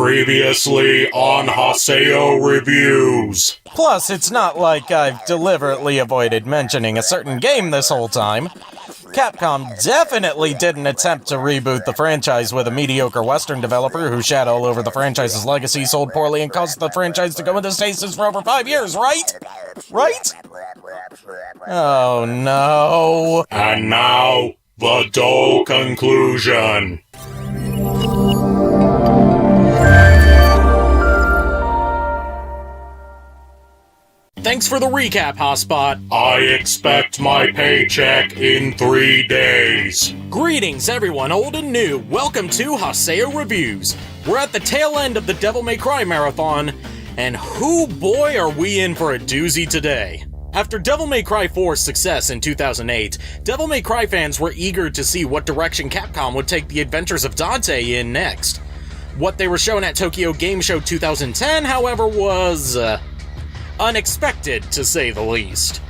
Previously on Haseo Reviews. Plus, it's not like I've deliberately avoided mentioning a certain game this whole time. Capcom definitely didn't attempt to reboot the franchise with a mediocre Western developer who shat all over the franchise's legacy, sold poorly, and caused the franchise to go into stasis for over 5 years, right? Right? Oh no. And now, the dull conclusion. Thanks for the recap, Hotspot. I expect my paycheck in 3 days. Greetings, everyone, old and new. Welcome to Haseo Reviews. We're at the tail end of the Devil May Cry marathon, and hoo boy are we in for a doozy today. After Devil May Cry 4's success in 2008, Devil May Cry fans were eager to see what direction Capcom would take the adventures of Dante in next. What they were shown at Tokyo Game Show 2010, however, was unexpected, to say the least.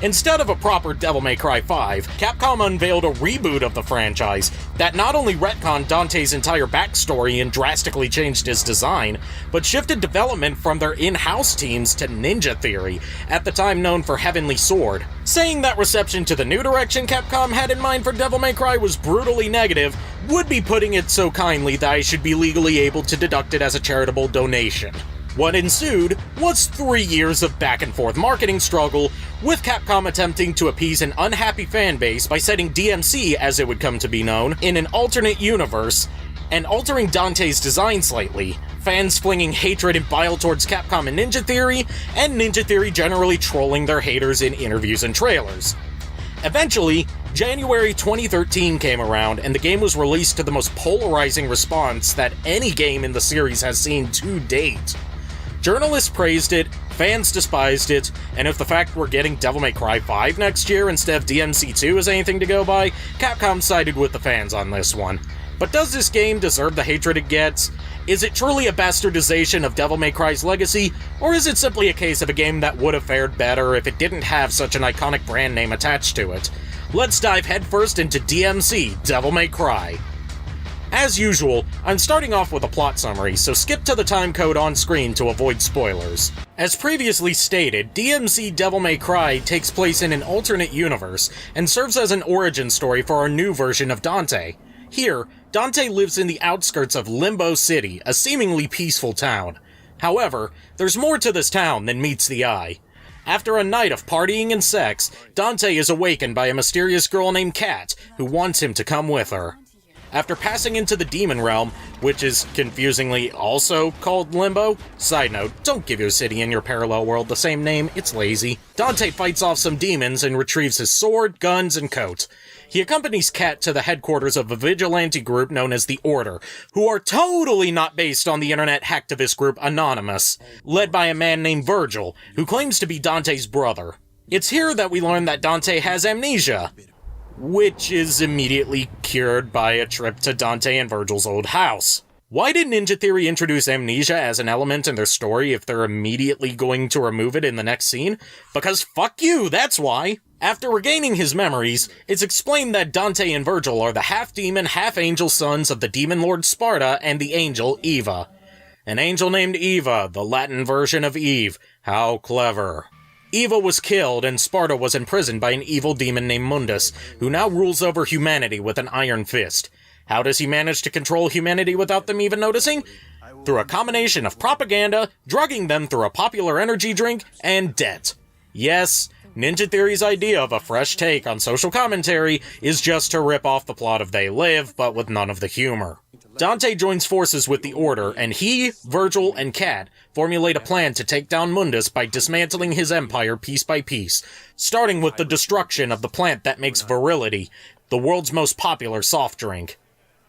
Instead of a proper Devil May Cry 5, Capcom unveiled a reboot of the franchise that not only retconned Dante's entire backstory and drastically changed his design, but shifted development from their in-house teams to Ninja Theory, at the time known for Heavenly Sword. Saying that reception to the new direction Capcom had in mind for Devil May Cry was brutally negative would be putting it so kindly that I should be legally able to deduct it as a charitable donation. What ensued was 3 years of back-and-forth marketing struggle, with Capcom attempting to appease an unhappy fanbase by setting DmC, as it would come to be known, in an alternate universe, and altering Dante's design slightly, fans flinging hatred and bile towards Capcom and Ninja Theory, and Ninja Theory generally trolling their haters in interviews and trailers. Eventually, January 2013 came around, and the game was released to the most polarizing response that any game in the series has seen to date. Journalists praised it, fans despised it, and if the fact we're getting Devil May Cry 5 next year instead of DmC 2 is anything to go by, Capcom sided with the fans on this one. But does this game deserve the hatred it gets? Is it truly a bastardization of Devil May Cry's legacy, or is it simply a case of a game that would have fared better if it didn't have such an iconic brand name attached to it? Let's dive headfirst into DmC, Devil May Cry. As usual, I'm starting off with a plot summary, so skip to the timecode on screen to avoid spoilers. As previously stated, DmC Devil May Cry takes place in an alternate universe, and serves as an origin story for our new version of Dante. Here, Dante lives in the outskirts of Limbo City, a seemingly peaceful town. However, there's more to this town than meets the eye. After a night of partying and sex, Dante is awakened by a mysterious girl named Kat, who wants him to come with her. After passing into the demon realm, which is confusingly also called Limbo. Side note, don't give your city in your parallel world the same name, it's lazy. Dante fights off some demons and retrieves his sword, guns, and coat. He accompanies Kat to the headquarters of a vigilante group known as the Order, who are totally not based on the internet hacktivist group Anonymous, led by a man named Virgil, who claims to be Dante's brother. It's here that we learn that Dante has amnesia, which is immediately cured by a trip to Dante and Virgil's old house. Why did Ninja Theory introduce amnesia as an element in their story if they're immediately going to remove it in the next scene? Because fuck you, that's why! After regaining his memories, it's explained that Dante and Virgil are the half-demon, half-angel sons of the demon lord Sparta and the angel Eva. An angel named Eva, the Latin version of Eve. How clever. Eva was killed, and Sparta was imprisoned by an evil demon named Mundus, who now rules over humanity with an iron fist. How does he manage to control humanity without them even noticing? Through a combination of propaganda, drugging them through a popular energy drink, and debt. Yes, Ninja Theory's idea of a fresh take on social commentary is just to rip off the plot of They Live, but with none of the humor. Dante joins forces with the Order, and he, Virgil, and Kat formulate a plan to take down Mundus by dismantling his empire piece by piece, starting with the destruction of the plant that makes Virility, the world's most popular soft drink.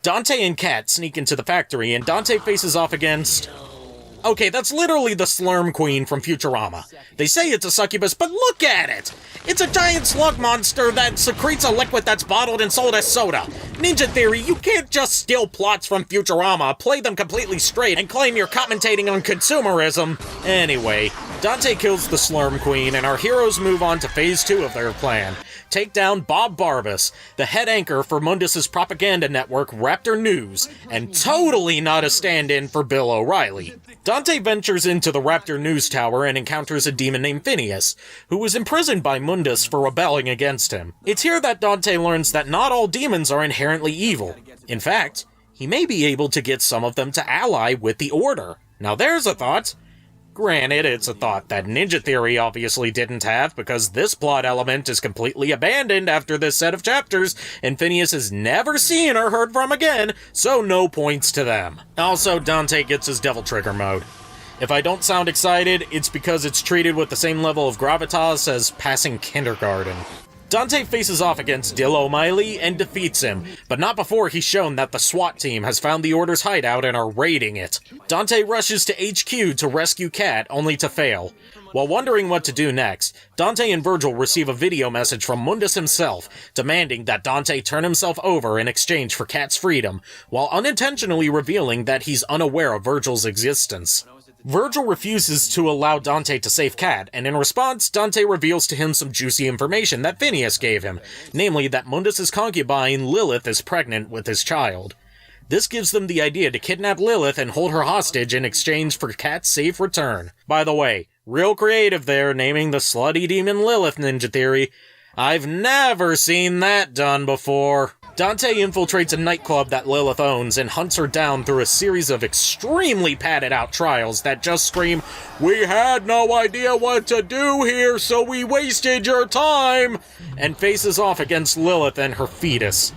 Dante and Kat sneak into the factory, and Dante faces off against... Okay, that's literally the Slurm Queen from Futurama. They say it's a succubus, but look at it! It's a giant slug monster that secretes a liquid that's bottled and sold as soda. Ninja Theory, you can't just steal plots from Futurama, play them completely straight, and claim you're commentating on consumerism. Anyway, Dante kills the Slurm Queen, and our heroes move on to Phase 2 of their plan. take down Bob Barbas, the head anchor for Mundus's propaganda network Raptor News, and totally not a stand-in for Bill O'Reilly. Dante ventures into the Raptor News Tower and encounters a demon named Phineas, who was imprisoned by Mundus for rebelling against him. It's here that Dante learns that not all demons are inherently evil. In fact, he may be able to get some of them to ally with the Order. Now there's a thought. Granted, it's a thought that Ninja Theory obviously didn't have, because this plot element is completely abandoned after this set of chapters, and Phineas is never seen or heard from again, so no points to them. Also, Dante gets his Devil Trigger mode. If I don't sound excited, it's because it's treated with the same level of gravitas as passing kindergarten. Dante faces off against Dill O'Malley and defeats him, but not before he's shown that the SWAT team has found the Order's hideout and are raiding it. Dante rushes to HQ to rescue Kat, only to fail. While wondering what to do next, Dante and Virgil receive a video message from Mundus himself, demanding that Dante turn himself over in exchange for Kat's freedom, while unintentionally revealing that he's unaware of Virgil's existence. Virgil refuses to allow Dante to save Kat, and in response, Dante reveals to him some juicy information that Phineas gave him, namely that Mundus's concubine, Lilith, is pregnant with his child. This gives them the idea to kidnap Lilith and hold her hostage in exchange for Kat's safe return. By the way, real creative there, naming the slutty demon Lilith Ninja Theory. I've never seen that done before. Dante infiltrates a nightclub that Lilith owns and hunts her down through a series of extremely padded out trials that just scream, "We had no idea what to do here, so we wasted your time," and faces off against Lilith and her fetus.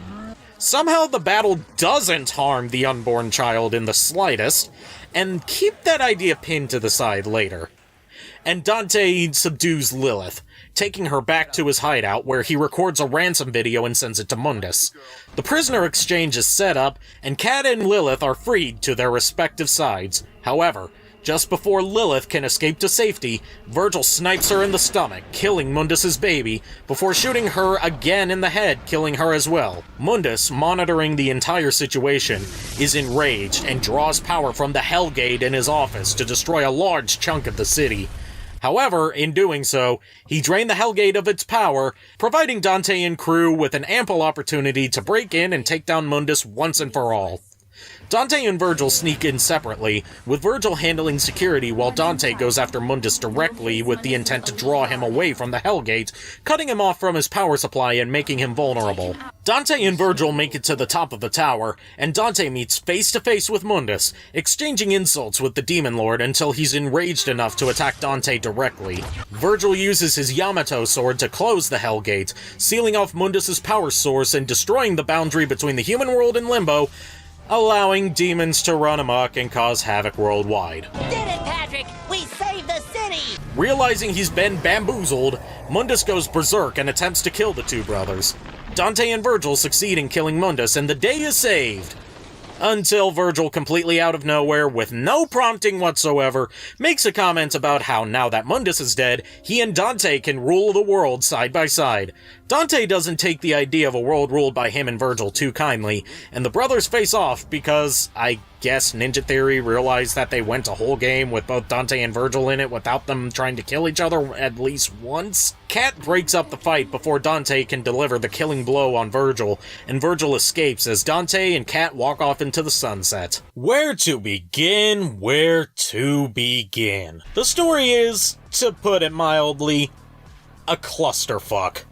Somehow the battle doesn't harm the unborn child in the slightest, and keep that idea pinned to the side later. And Dante subdues Lilith, taking her back to his hideout where he records a ransom video and sends it to Mundus. The prisoner exchange is set up, and Kat and Lilith are freed to their respective sides. However, just before Lilith can escape to safety, Virgil snipes her in the stomach, killing Mundus's baby, before shooting her again in the head, killing her as well. Mundus, monitoring the entire situation, is enraged and draws power from the Hellgate in his office to destroy a large chunk of the city. However, in doing so, he drained the Hellgate of its power, providing Dante and crew with an ample opportunity to break in and take down Mundus once and for all. Dante and Virgil sneak in separately, with Virgil handling security while Dante goes after Mundus directly with the intent to draw him away from the Hellgate, cutting him off from his power supply and making him vulnerable. Dante and Virgil make it to the top of the tower, and Dante meets face-to-face with Mundus, exchanging insults with the Demon Lord until he's enraged enough to attack Dante directly. Virgil uses his Yamato sword to close the Hellgate, sealing off Mundus's power source and destroying the boundary between the human world and Limbo, allowing demons to run amok and cause havoc worldwide. Did it, Patrick! We saved the city! Realizing he's been bamboozled, Mundus goes berserk and attempts to kill the two brothers. Dante and Virgil succeed in killing Mundus, and the day is saved. Until Virgil, completely out of nowhere, with no prompting whatsoever, makes a comment about how now that Mundus is dead, he and Dante can rule the world side by side. Dante doesn't take the idea of a world ruled by him and Virgil too kindly, and the brothers face off because, I guess Ninja Theory realized that they went a whole game with both Dante and Virgil in it without them trying to kill each other at least once. Kat breaks up the fight before Dante can deliver the killing blow on Virgil, and Virgil escapes as Dante and Kat walk off into the sunset. Where to begin? Where to begin? The story is, to put it mildly, a clusterfuck.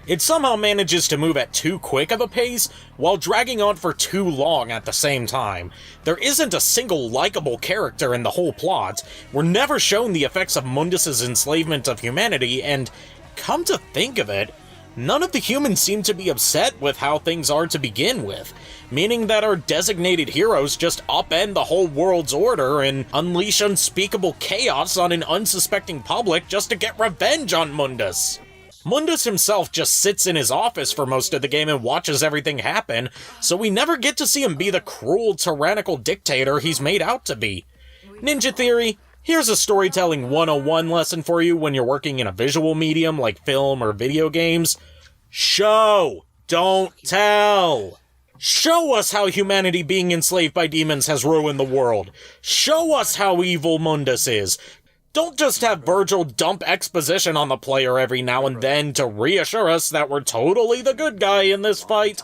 It somehow manages to move at too quick of a pace, while dragging on for too long at the same time. There isn't a single likable character in the whole plot, we're never shown the effects of Mundus's enslavement of humanity, and, come to think of it, none of the humans seem to be upset with how things are to begin with, meaning that our designated heroes just upend the whole world's order and unleash unspeakable chaos on an unsuspecting public just to get revenge on Mundus. Mundus himself just sits in his office for most of the game and watches everything happen, so we never get to see him be the cruel, tyrannical dictator he's made out to be. Ninja Theory, here's a storytelling 101 lesson for you when you're working in a visual medium like film or video games. Show, don't tell. Show us how humanity being enslaved by demons has ruined the world. Show us how evil Mundus is. Don't just have Virgil dump exposition on the player every now and then to reassure us that we're totally the good guy in this fight.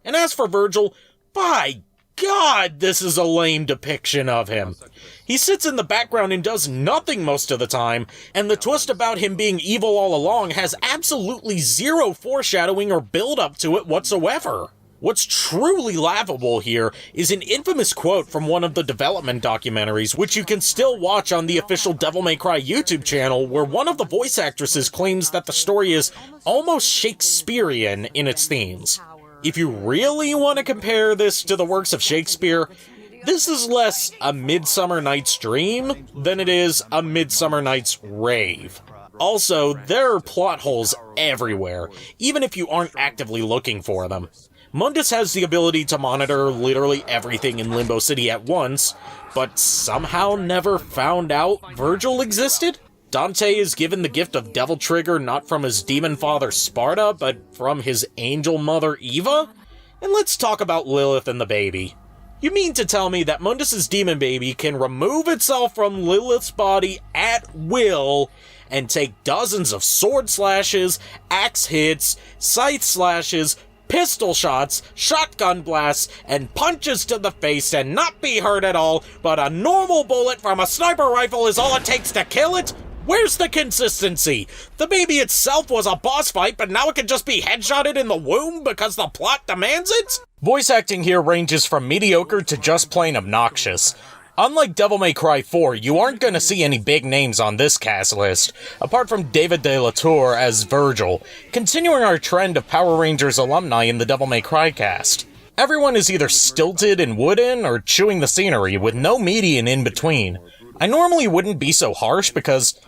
And as for Virgil, by God, this is a lame depiction of him. He sits in the background and does nothing most of the time, and the twist about him being evil all along has absolutely zero foreshadowing or build-up to it whatsoever. What's truly laughable here is an infamous quote from one of the development documentaries, which you can still watch on the official Devil May Cry YouTube channel, where one of the voice actresses claims that the story is almost Shakespearean in its themes. If you really want to compare this to the works of Shakespeare, this is less A Midsummer Night's Dream than it is A Midsummer Night's Rave. Also, there are plot holes everywhere, even if you aren't actively looking for them. Mundus has the ability to monitor literally everything in Limbo City at once, but somehow never found out Virgil existed? Dante is given the gift of Devil Trigger not from his demon father Sparta, but from his angel mother Eva? And let's talk about Lilith and the baby. You mean to tell me that Mundus's demon baby can remove itself from Lilith's body at will and take dozens of sword slashes, axe hits, scythe slashes, pistol shots, shotgun blasts, and punches to the face and not be hurt at all, but a normal bullet from a sniper rifle is all it takes to kill it? Where's the consistency? The baby itself was a boss fight, but now it can just be headshotted in the womb because the plot demands it? Voice acting here ranges from mediocre to just plain obnoxious. Unlike Devil May Cry 4, you aren't gonna see any big names on this cast list, apart from David de la Tour as Virgil, continuing our trend of Power Rangers alumni in the Devil May Cry cast. Everyone is either stilted and wooden or chewing the scenery, with no median in between. I normally wouldn't be so harsh because,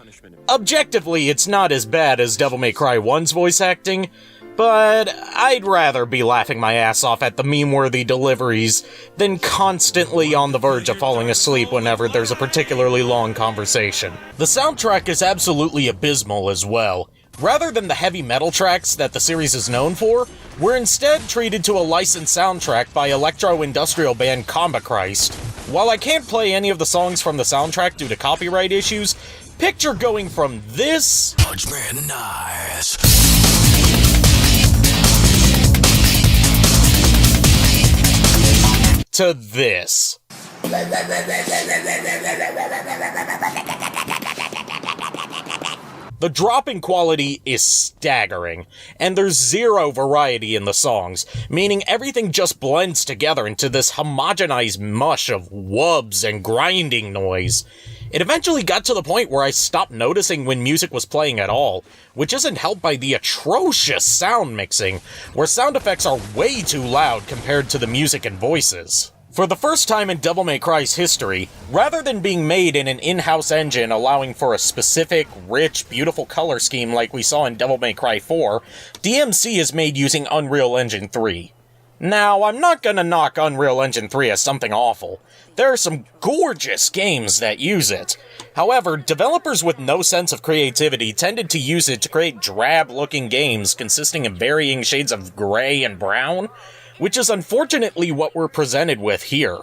objectively, it's not as bad as Devil May Cry 1's voice acting, but I'd rather be laughing my ass off at the meme-worthy deliveries than constantly on the verge of falling asleep whenever there's a particularly long conversation. The soundtrack is absolutely abysmal as well. Rather than the heavy metal tracks that the series is known for, we're instead treated to a licensed soundtrack by electro-industrial band Combat Christ. While I can't play any of the songs from the soundtrack due to copyright issues, picture going from this Punchman nice. to this. The drop in quality is staggering, and there's zero variety in the songs, meaning everything just blends together into this homogenized mush of wubs and grinding noise. It eventually got to the point where I stopped noticing when music was playing at all, which isn't helped by the atrocious sound mixing, where sound effects are way too loud compared to the music and voices. For the first time in Devil May Cry's history, rather than being made in an in-house engine allowing for a specific, rich, beautiful color scheme like we saw in Devil May Cry 4, DmC is made using Unreal Engine 3. Now, I'm not gonna knock Unreal Engine 3 as something awful. There are some gorgeous games that use it. However, developers with no sense of creativity tended to use it to create drab-looking games consisting of varying shades of gray and brown, which is unfortunately what we're presented with here.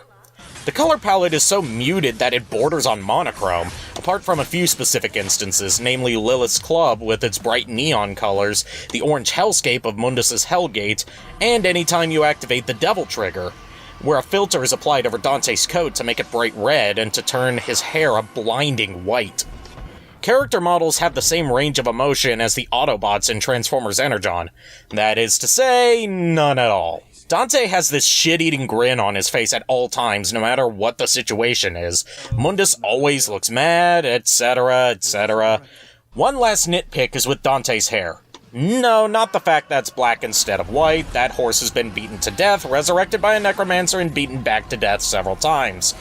The color palette is so muted that it borders on monochrome, apart from a few specific instances, namely Lilith's Club with its bright neon colors, the orange hellscape of Mundus's Hellgate, and anytime you activate the Devil Trigger, where a filter is applied over Dante's coat to make it bright red and to turn his hair a blinding white. Character models have the same range of emotion as the Autobots in Transformers Energon. That is to say, none at all. Dante has this shit-eating grin on his face at all times, no matter what the situation is. Mundus always looks mad, etc., etc. One last nitpick is with Dante's hair. No, not the fact that it's black instead of white. That horse has been beaten to death, resurrected by a necromancer, and beaten back to death several times.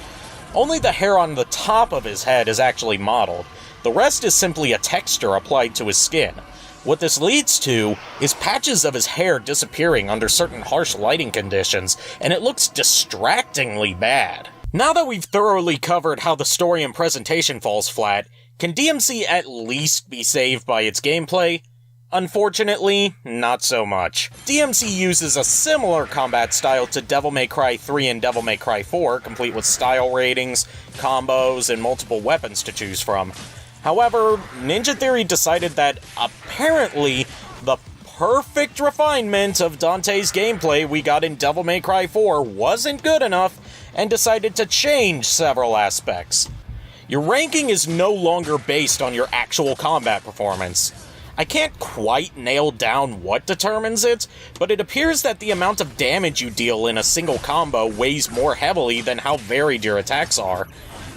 Only the hair on the top of his head is actually modeled. The rest is simply a texture applied to his skin. What this leads to is patches of his hair disappearing under certain harsh lighting conditions, and it looks distractingly bad. Now that we've thoroughly covered how the story and presentation falls flat, can DmC at least be saved by its gameplay? Unfortunately, not so much. DmC uses a similar combat style to Devil May Cry 3 and Devil May Cry 4, complete with style ratings, combos, and multiple weapons to choose from. However, Ninja Theory decided that apparently the perfect refinement of Dante's gameplay we got in Devil May Cry 4 wasn't good enough, and decided to change several aspects. Your ranking is no longer based on your actual combat performance. I can't quite nail down what determines it, but it appears that the amount of damage you deal in a single combo weighs more heavily than how varied your attacks are.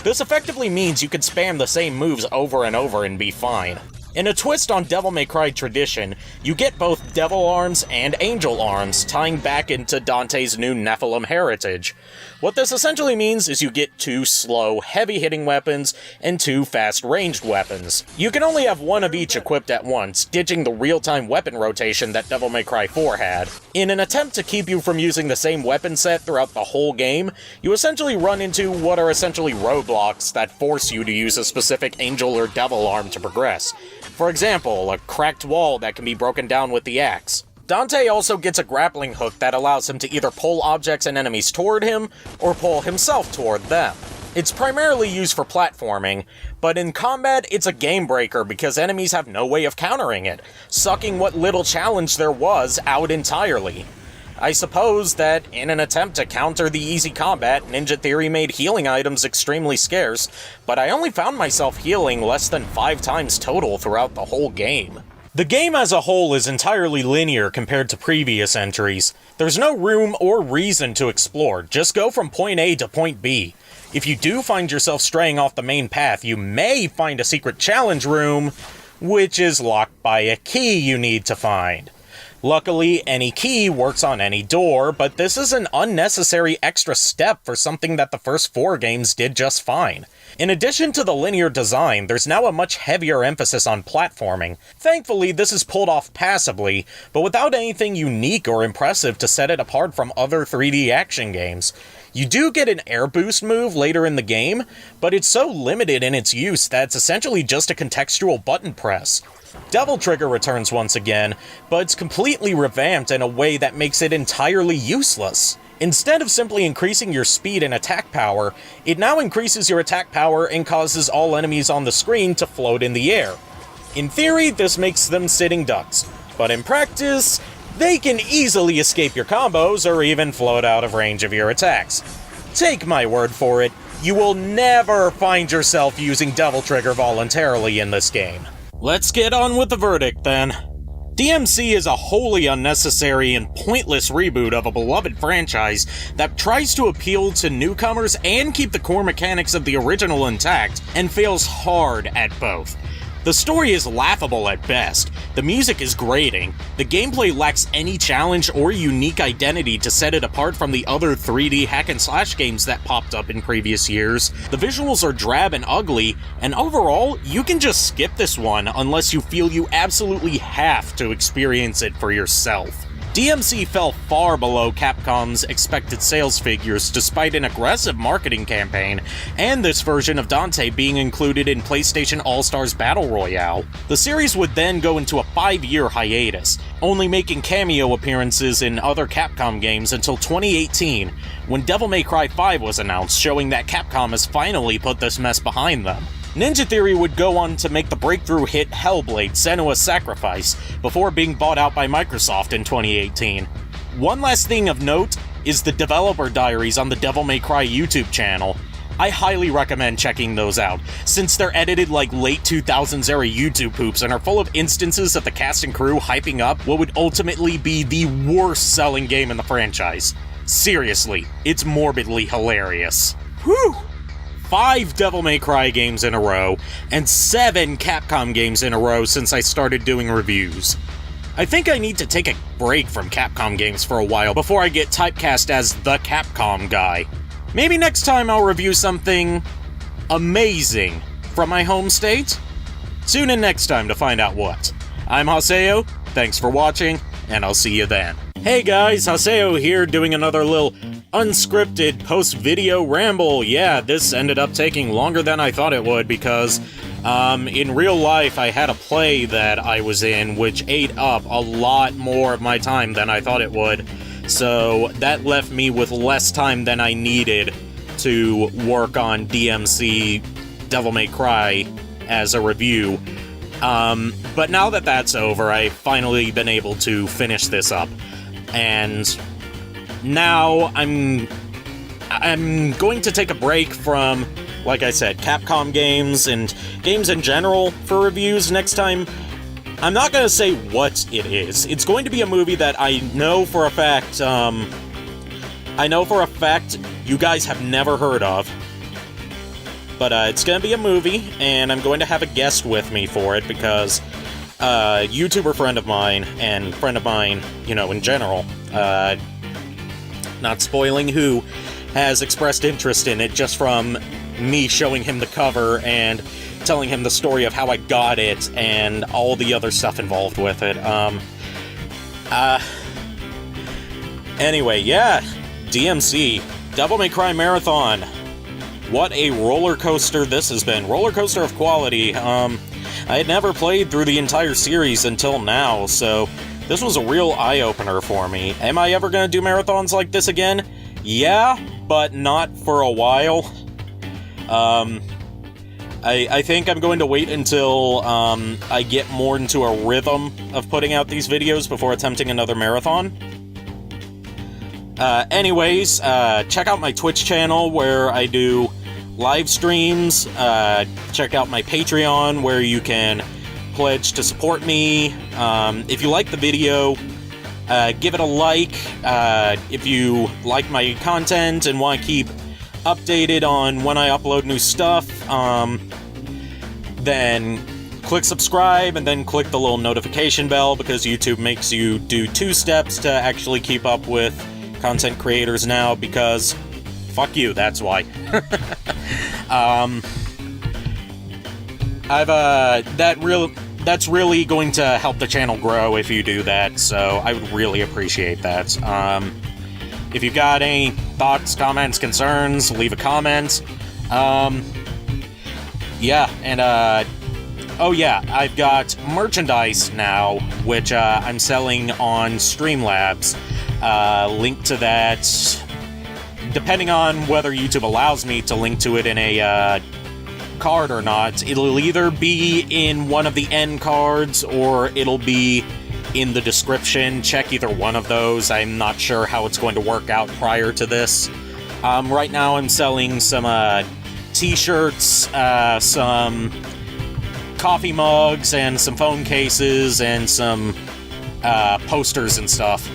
This effectively means you can spam the same moves over and over and be fine. In a twist on Devil May Cry tradition, you get both Devil Arms and Angel Arms, tying back into Dante's new Nephilim heritage. What this essentially means is you get 2 slow, heavy-hitting weapons and 2 fast-ranged weapons. You can only have one of each equipped at once, ditching the real-time weapon rotation that Devil May Cry 4 had. In an attempt to keep you from using the same weapon set throughout the whole game, you essentially run into what are essentially roadblocks that force you to use a specific Angel or Devil Arm to progress. For example, a cracked wall that can be broken down with the axe. Dante also gets a grappling hook that allows him to either pull objects and enemies toward him, or pull himself toward them. It's primarily used for platforming, but in combat it's a game breaker because enemies have no way of countering it, sucking what little challenge there was out entirely. I suppose that in an attempt to counter the easy combat, Ninja Theory made healing items extremely scarce, but I only found myself healing less than 5 times total throughout the whole game. The game as a whole is entirely linear compared to previous entries. There's no room or reason to explore, just go from point A to point B. If you do find yourself straying off the main path, you may find a secret challenge room, which is locked by a key you need to find. Luckily, any key works on any door, but this is an unnecessary extra step for something that the first 4 games did just fine. In addition to the linear design, there's now a much heavier emphasis on platforming. Thankfully, this is pulled off passably, but without anything unique or impressive to set it apart from other 3D action games. You do get an air boost move later in the game, but it's so limited in its use that it's essentially just a contextual button press. Devil Trigger returns once again, but it's completely revamped in a way that makes it entirely useless. Instead of simply increasing your speed and attack power, it now increases your attack power and causes all enemies on the screen to float in the air. In theory, this makes them sitting ducks, but in practice, they can easily escape your combos or even float out of range of your attacks. Take my word for it, you will never find yourself using Devil Trigger voluntarily in this game. Let's get on with the verdict then. DmC is a wholly unnecessary and pointless reboot of a beloved franchise that tries to appeal to newcomers and keep the core mechanics of the original intact, and fails hard at both. The story is laughable at best, the music is grating, the gameplay lacks any challenge or unique identity to set it apart from the other 3D hack-and-slash games that popped up in previous years, the visuals are drab and ugly, and overall, you can just skip this one unless you feel you absolutely have to experience it for yourself. DmC fell far below Capcom's expected sales figures despite an aggressive marketing campaign, and this version of Dante being included in PlayStation All-Stars Battle Royale. The series would then go into a 5-year hiatus, only making cameo appearances in other Capcom games until 2018, when Devil May Cry 5 was announced, showing that Capcom has finally put this mess behind them. Ninja Theory would go on to make the breakthrough hit Hellblade: Senua's Sacrifice, before being bought out by Microsoft in 2018. One last thing of note is the developer diaries on the Devil May Cry YouTube channel. I highly recommend checking those out, since they're edited like late 2000s era YouTube poops and are full of instances of the cast and crew hyping up what would ultimately be the worst selling game in the franchise. Seriously, it's morbidly hilarious. Whew! 5 Devil May Cry games in a row, and 7 Capcom games in a row since I started doing reviews. I think I need to take a break from Capcom games for a while before I get typecast as the Capcom guy. Maybe next time I'll review something amazing from my home state? Tune in next time to find out what. I'm Haseo, thanks for watching, and I'll see you then. Hey guys, Haseo here, doing another little unscripted post-video ramble. Yeah, this ended up taking longer than I thought it would because, in real life I had a play that I was in which ate up a lot more of my time than I thought it would, so that left me with less time than I needed to work on DmC, Devil May Cry, as a review. But now that that's over, I've finally been able to finish this up. And now I'm going to take a break from, like I said, Capcom games and games in general for reviews next time. I'm not going to say what it is. It's going to be a movie that I know for a fact, you guys have never heard of. But it's going to be a movie, and I'm going to have a guest with me for it because a YouTuber friend of mine, and friend of mine, you know, in general, not spoiling who, has expressed interest in it just from me showing him the cover and telling him the story of how I got it and all the other stuff involved with it. Anyway, yeah, DmC, Devil May Cry Marathon. What a roller coaster this has been. Roller coaster of quality. I had never played through the entire series until now, so this was a real eye-opener for me. Am I ever gonna do marathons like this again? Yeah, but not for a while. I think I'm going to wait until I get more into a rhythm of putting out these videos before attempting another marathon. Anyways, check out my Twitch channel where I do live streams. Check out my Patreon where you can pledge to support me. If you like the video, give it a like. If you like my content and want to keep updated on when I upload new stuff, then click subscribe and then click the little notification bell because YouTube makes you do 2 steps to actually keep up with content creators now because fuck you, that's why. That's really going to help the channel grow if you do that, so I would really appreciate that. If you've got any thoughts, comments, concerns, leave a comment. Yeah, and oh yeah, I've got merchandise now, which I'm selling on Streamlabs. Link to that, depending on whether YouTube allows me to link to it in a card or not, it'll either be in one of the end cards or it'll be in the description. Check either one of those. I'm not sure how it's going to work out prior to this. Right now I'm selling some t-shirts, some coffee mugs, and some phone cases, and some posters and stuff.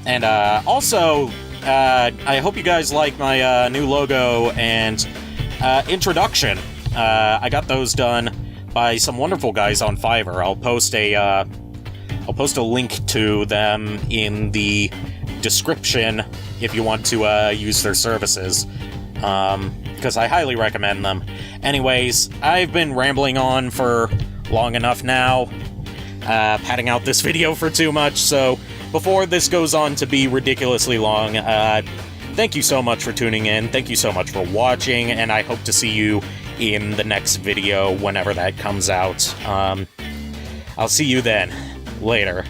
And also, I hope you guys like my new logo and introduction. I got those done by some wonderful guys on Fiverr. I'll post a link to them in the description if you want to use their services, because I highly recommend them. Anyways, I've been rambling on for long enough now, padding out this video for too much, so before this goes on to be ridiculously long, thank you so much for tuning in, thank you so much for watching, and I hope to see you in the next video whenever that comes out. I'll see you then. Later.